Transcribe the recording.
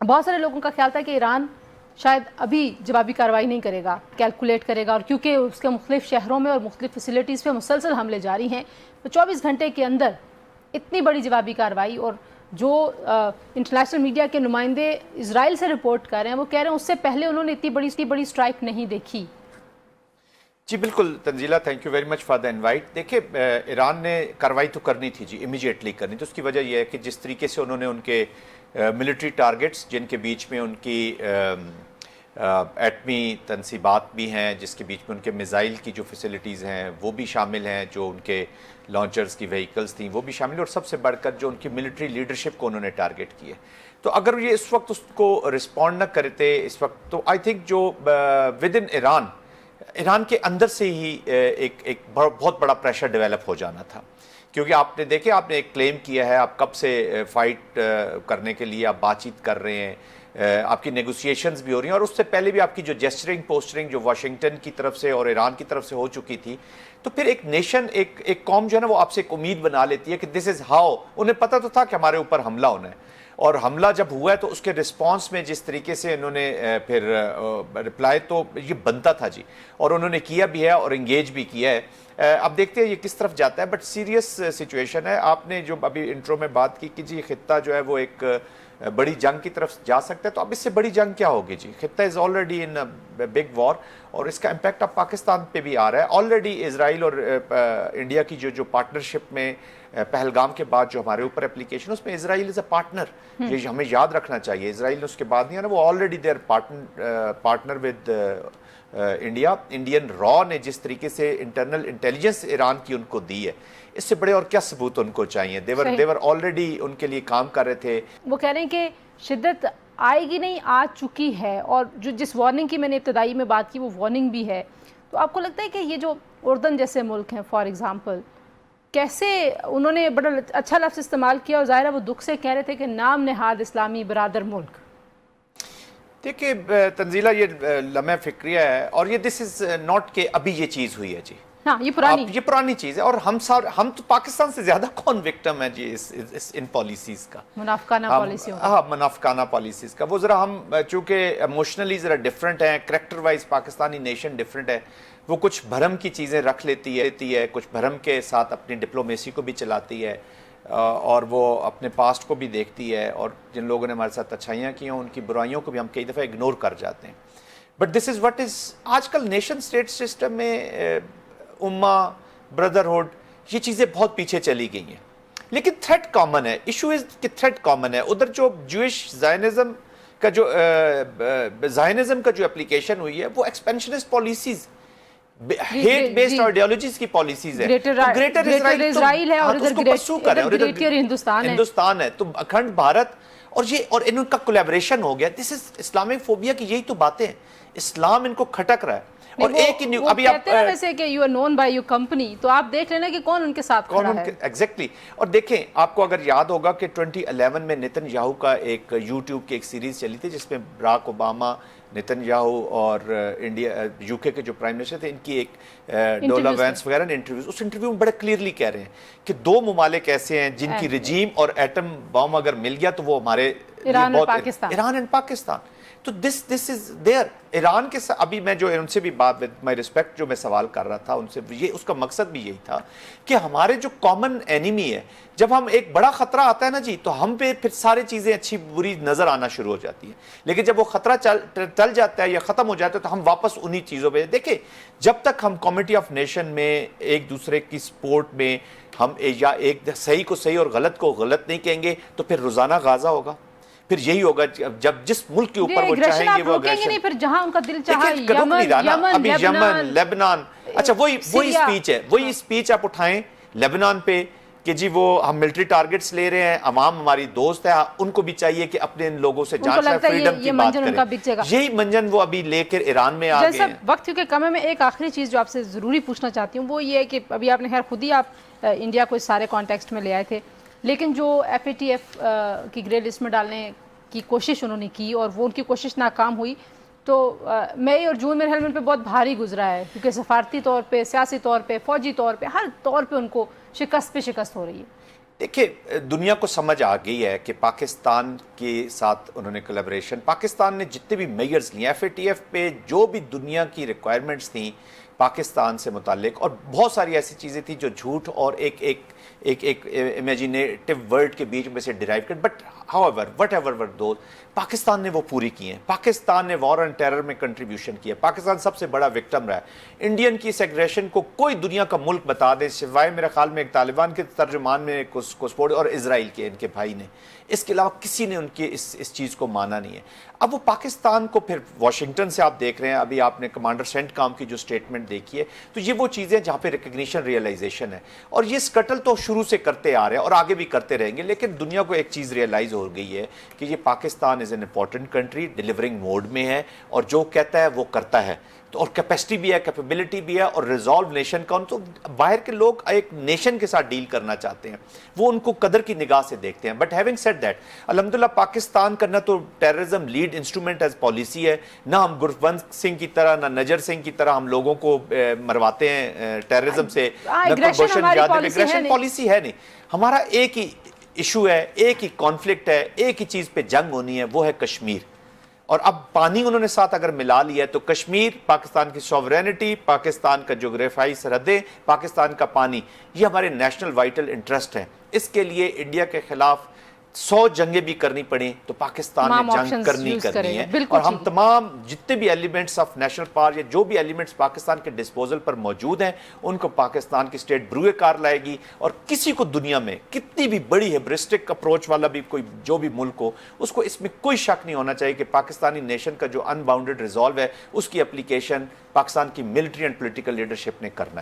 بہت سارے لوگوں کا خیال تھا کہ ایران شاید ابھی جوابی کارروائی نہیں کرے گا، کیلکولیٹ کرے گا، اور کیونکہ اس کے مختلف شہروں میں اور مختلف فیسلٹیز پہ مسلسل حملے جاری ہیں تو 24 گھنٹے کے اندر اتنی بڑی جوابی کارروائی، اور جو انٹرنیشنل میڈیا کے نمائندے اسرائیل سے رپورٹ کر رہے ہیں وہ کہہ رہے ہیں اس سے پہلے انہوں نے اتنی بڑی سٹرائک نہیں دیکھی۔ جی بالکل Tanzeela, thank you very much for the invite. دیکھیں ایران نے کارروائی تو کرنی تھی جی، امیجیٹلی کرنی تھی۔ اس کی وجہ یہ ہے کہ جس طریقے سے انہوں نے ان کے ملٹری ٹارگٹس، جن کے بیچ میں ان کی ایٹمی تنصیبات بھی ہیں، جس کے بیچ میں ان کے میزائل کی جو فیسلٹیز ہیں وہ بھی شامل ہیں، جو ان کے لانچرز کی وہیکلز تھیں وہ بھی شامل ہیں، اور سب سے بڑھ کر جو ان کی ملٹری لیڈرشپ کو انہوں نے ٹارگٹ کیے۔ تو اگر یہ اس وقت اس کو رسپونڈ نہ کرتے اس وقت، تو آئی تھنک جو ود ان ایران کے اندر سے ہی ایک بہت بڑا پریشر ڈیولپ ہو جانا تھا، کیونکہ آپ نے دیکھے، آپ نے ایک کلیم کیا ہے، آپ کب سے فائٹ کرنے کے لیے آپ بات چیت کر رہے ہیں، آپ کی نیگوسیشنز بھی ہو رہی ہیں، اور اس سے پہلے بھی آپ کی جو جیسچرنگ پوسچرنگ جو واشنگٹن کی طرف سے اور ایران کی طرف سے ہو چکی تھی، تو پھر ایک نیشن، ایک قوم جو ہے نا وہ آپ سے ایک امید بنا لیتی ہے کہ دس از ہاؤ۔ انہیں پتہ تو تھا کہ ہمارے اوپر حملہ ہونا ہے، اور حملہ جب ہوا ہے تو اس کے رسپانس میں جس طریقے سے انہوں نے پھر رپلائی تو یہ بنتا تھا جی، اور انہوں نے کیا بھی ہے اور انگیج بھی کیا ہے۔ اب دیکھتے ہیں یہ کس طرف جاتا ہے، بٹ سیریس سچویشن ہے۔ آپ نے جو ابھی انٹرو میں بات کی کہ جی خطہ جو ہے وہ ایک بڑی جنگ کی طرف جا سکتا ہے، تو اب اس سے بڑی جنگ کیا ہوگی جی؟ خطہ از آلریڈی ان بگ وار، اور اس کا امپیکٹ اب پاکستان پہ بھی آ رہا ہے۔ آلریڈی اسرائیل اور انڈیا کی جو پارٹنرشپ میں پہلگام کے بعد جو ہمارے اوپر اپلیکیشن، اس میں اسرائیل از اے پارٹنر، یہ ہمیں یاد رکھنا چاہیے۔ اسرائیل نے اس کے بعد نہیں ہے نا، وہ already there partner with India. Indian را نے جس طریقے سے انٹرنل انٹیلیجنس ایران کی ان کو دی ہے، اس سے بڑے اور کیا ثبوت ان کو چاہیے؟ دیور آلریڈی ان کے لیے کام کر رہے تھے۔ وہ کہہ رہے ہیں کہ شدت آئے گی نہیں، آ چکی ہے، اور جس وارننگ کی میں نے ابتدائی میں بات کی وہ وارننگ بھی ہے۔ تو آپ کو لگتا ہے کہ یہ جو اردن جیسے ملک ہیں فار ایگزامپل، کیسے انہوں نے بڑا اچھا لفظ استعمال کیا، اور ظاہر ہے وہ دکھ سے کہہ رہے تھے کہ نام نہاد اسلامی برادر ملک۔ دیکھیں تنزیلہ، یہ لمحہ فکریہ ہے، اور یہ دس از ناٹ کہ ابھی یہ چیز ہوئی ہے جی، ہاں یہ پرانی چیز ہے، اور ہم تو پاکستان سے زیادہ کون وکٹم ہے جی ان پالیسیز کا، منافقانہ پالیسیوں کا۔ ہاں منافقانہ پالیسیز کا۔ وہ ذرا ہم چونکہ ایموشنلی ذرا ڈفرینٹ ہیں، character wise Pakistani nation different ہے، وہ کچھ بھرم کی چیزیں رکھ لیتی ہے، کچھ بھرم کے ساتھ اپنی ڈپلومیسی کو بھی چلاتی ہے، اور وہ اپنے پاسٹ کو بھی دیکھتی ہے، اور جن لوگوں نے ہمارے ساتھ اچھائیاں کی ہیں ان کی برائیوں کو بھی ہم کئی دفعہ اگنور کر جاتے ہیں۔ But this is what is آج کل نیشن اسٹیٹ سسٹم میں امہ، بردرہڈ، یہ چیزیں بہت پیچھے چلی گئی ہیں، لیکن تھریٹ کامن ہے۔ ایشو از کہ تھریٹ کامن ہے۔ ادھر جو جوئش زائنزم کا جو اپلیکیشن ہوئی ہے وہ ایکسپینشنسٹ پالیسیز، ہیٹ بیسڈ آئیڈیالوجیز کی پالیسیز ہے۔ گریٹر اسرائیل ہے، اور اس کو پرسو کر رہے ہیں، اور ہندوستان ہے، تو اکھنڈ بھارت، اور ان کا کولیبریشن ہو گیا۔ دس از اسلامک فوبیا کی یہی تو باتیں ہیں، اسلام ان کو کھٹک رہا ہے۔ اور ایک ہی ابھی آپ کہتے ہیں ویسے کہ you are known by your company, تو آپ دیکھ لینا کہ کون ان کے ساتھ کھڑا ہے۔ ایگزیکٹلی۔ اور دیکھیں، آپ کو اگر یاد ہوگا کہ 2011 میں نیتن یاہو کا ایک یوٹیوب کی ایک سیریز چلی تھی، جس میں براک اوباما، نیتن یاہو اور انڈیا یو کے جو پرائم منسٹر تھے، ان کی ایک ڈولا وینس وغیرہ نے انٹرویوز، اس انٹرویو میں بڑے کلیئرلی کہہ رہے ہیں کہ دو ممالک ایسے ہیں جن کی رجیم اور ایٹم بم اگر مل گیا تو وہ ہمارے ایران اینڈ پاکستان۔ تو دس از دیئر ایران کے ساتھ۔ ابھی میں جو ان سے بھی بات ود مائی ریسپیکٹ جو میں سوال کر رہا تھا ان سے، یہ اس کا مقصد بھی یہی تھا کہ ہمارے جو کامن اینیمی ہے، جب ہم ایک بڑا خطرہ آتا ہے نا جی، تو ہم پہ پھر ساری چیزیں اچھی بری نظر آنا شروع ہو جاتی ہیں، لیکن جب وہ خطرہ ٹل جاتا ہے یا ختم ہو جاتا ہے تو ہم واپس انہی چیزوں پہ۔ دیکھیں، جب تک ہم کمیٹی آف نیشن میں ایک دوسرے کی سپورٹ میں ہم یا ایک صحیح کو صحیح اور غلط کو غلط نہیں کہیں گے، تو پھر روزانہ غازہ ہوگا، پھر یہی ہوگا جب جس ملک کے اوپر وہ چاہیں گے وہ اگریشن۔ نہیں، پھر جہاں ان کا دل چاہا، یمن، لیبنان، اچھا وہی سپیچ ہے، وہی سپیچ آپ اٹھائیں لیبنان پہ کہ جی وہ ہم ملٹری ٹارگٹس لے رہے ہیں، عوام ہماری دوست ہے، ان کو بھی چاہیے کہ اپنے ان لوگوں سے جانچ لیں، فریڈم کی بات کریں۔ یہی منجن وہ ابھی لے کر ایران میں آ گئے ہیں۔ وقت کیونکہ کم ہے، میں ایک آخری چیز جو آپ سے ضروری پوچھنا چاہتی ہوں وہ یہ ہے کہ ابھی آپ نے خیر خود ہی آپ انڈیا کو اس سارے کانٹیکسٹ میں لے آئے تھے، لیکن جو ایف اے ٹی ایف کی گرے لسٹ میں ڈالنے کی کوشش انہوں نے کی اور وہ ان کی کوشش ناکام ہوئی، تو مئی اور جون میرے خیال میں ان پہ بہت بھاری گزرا ہے، کیونکہ سفارتی طور پہ، سیاسی طور پہ، فوجی طور پہ، ہر طور پہ ان کو شکست پہ شکست ہو رہی ہے۔ دیکھیے دنیا کو سمجھ آ گئی ہے کہ پاکستان کے ساتھ انہوں نے کولیبریشن، پاکستان نے جتنے بھی میجرز لیے ایف اے ٹی ایف پہ، جو بھی دنیا کی ریکوائرمنٹس تھیں پاکستان سے متعلق، اور بہت ساری ایسی چیزیں تھیں جو جھوٹ اور ایک امیجینیٹو ورلڈ کے بیچ میں سے ڈرائیو کر، but how ever what ever were those, Pakistan نے وہ پوری کی ہیں. پاکستان نے وار اینڈ ٹیرر میں کنٹریبیوشن کیا. پاکستان سب سے بڑا وکٹم رہا ہے. انڈین کی اس ایگریشن کو کوئی دنیا کا ملک بتا دے سوائے میرے خیال میں ایک طالبان کے ترجمان میں کوسپوڈ اور اسرائیل کے ان کے بھائی نے، اس کے علاوہ کسی نے ان کی اس چیز کو مانا نہیں ہے. اب وہ پاکستان کو پھر واشنگٹن سے آپ دیکھ رہے ہیں، ابھی آپ نے کمانڈر سینٹ کام کی جو سٹیٹمنٹ دیکھی ہے، تو یہ وہ چیزیں جہاں پہ ریکگنیشن ریئلائزیشن ہے. اور یہ سکٹل تو شروع سے کرتے آ رہے ہیں اور آگے بھی کرتے رہیں گے، لیکن دنیا کو ایک چیز ریئلائز ہو گئی ہے کہ یہ Pakistan is an important country, delivering mode میں ہے اور جو کہتا ہے وہ کرتا ہے. تو اور کیپیسٹی بھی ہے، کیپیبلٹی بھی ہے، اور ریزالو نیشن کا. تو باہر کے لوگ ایک نیشن کے ساتھ ڈیل کرنا چاہتے ہیں، وہ ان کو قدر کی نگاہ سے دیکھتے ہیں. بٹ ہیونگ سیڈ دیٹ، الحمدللہ پاکستان کا نہ تو terrorism lead instrument as policy ہے، نہ ہم گروونت سنگھ کی طرح، نہ نجر سنگھ کی طرح ہم لوگوں کو مرواتے ہیں ٹیررزم سے، نہ کلبھوشن یادو. اگریشن پالیسی ہے نہیں. ہمارا ایک ہی ایشو ہے، ایک ہی کانفلکٹ ہے، ایک ہی چیز پہ جنگ ہونی ہے، وہ ہے کشمیر. اور اب پانی انہوں نے ساتھ اگر ملا لیا ہے تو کشمیر، پاکستان کی سوورینٹی، پاکستان کا جغرافیائی سرحدیں، پاکستان کا پانی، یہ ہمارے نیشنل وائٹل انٹرسٹ ہیں. اس کے لیے انڈیا کے خلاف 100 جنگیں بھی کرنی پڑیں تو پاکستان نے جنگ کرنی ہے. اور ہم تمام جتنے بھی ایلیمنٹس آف نیشنل پاور یا جو بھی ایلیمنٹس پاکستان کے ڈسپوزل پر موجود ہیں، ان کو پاکستان کی اسٹیٹ بروئے کار لائے گی. اور کسی کو دنیا میں کتنی بھی بڑی ہیبرسٹک اپروچ والا بھی کوئی جو بھی ملک ہو، اس کو اس میں کوئی شک نہیں ہونا چاہیے کہ پاکستانی نیشن کا جو ان باؤنڈیڈ ریزالو ہے، اس کی اپلیکیشن پاکستان کی ملٹری اینڈ پولیٹیکل لیڈرشپ نے کرنا ہے.